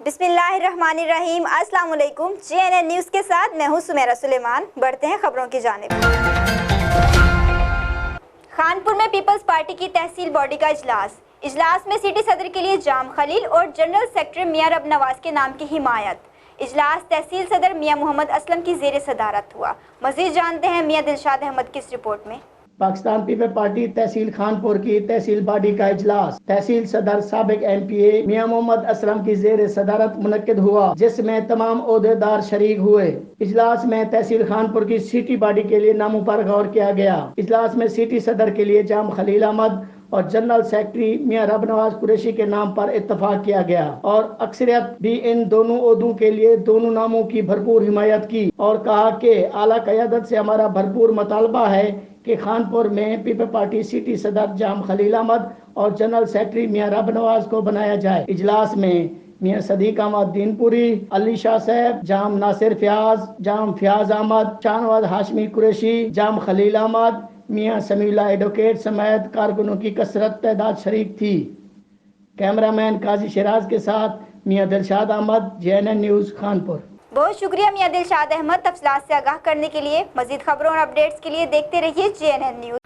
بسم اللہ الرحمن الرحیم۔ السلام علیکم، JNN نیوز کے ساتھ میں ہوں سمیرہ سلیمان۔ بڑھتے ہیں خبروں کی جانب۔ خانپور میں پیپلز پارٹی کی تحصیل باڈی کا اجلاس میں سٹی صدر کے لیے جام خلیل اور جنرل سیکرٹری میاں نواز کے نام کی حمایت۔ اجلاس تحصیل صدر میاں محمد اسلم کی زیر صدارت ہوا۔ مزید جانتے ہیں میاں دلشاد احمد کی اس رپورٹ میں۔ پاکستان پیپلز پارٹی تحصیل خانپور کی تحصیل باڈی کا اجلاس تحصیل صدر سابق MPA میاں محمد اسلم کی زیر صدارت منعقد ہوا، جس میں تمام عہدیدار شریک ہوئے۔ اجلاس میں تحصیل خانپور کی سٹی باڈی کے لیے ناموں پر غور کیا گیا۔ اجلاس میں سٹی صدر کے لیے جام خلیل احمد اور جنرل سیکرٹری میاں نواز قریشی کے نام پر اتفاق کیا گیا، اور اکثریت بھی ان دونوں عہدوں کے لیے دونوں ناموں کی بھرپور حمایت کی، اور کہا کہ اعلیٰ قیادت سے ہمارا بھرپور مطالبہ ہے کہ خانپور میں پیپلز پارٹی سٹی صدر جام خلیل احمد اور جنرل سیکرٹری میاں نواز کو بنایا جائے۔ اجلاس میں میاں صدیق احمد دین پوری، علی شاہ صاحب، جام ناصر فیاض، جام فیاض احمد، شاہنواز ہاشمی قریشی، جام خلیل احمد، میاں سمیع اللہ ایڈوکیٹ سمیت کارکنوں کی کثرت تعداد شریک تھی۔ کیمرہ مین قاضی شیراز کے ساتھ میاں دلشاد احمد، JNN نیوز خانپور۔ بہت شکریہ میاں دلشاد احمد تفصیلات سے آگاہ کرنے کے لیے۔ مزید خبروں اور اپڈیٹس کے لیے دیکھتے رہیے JNN نیوز۔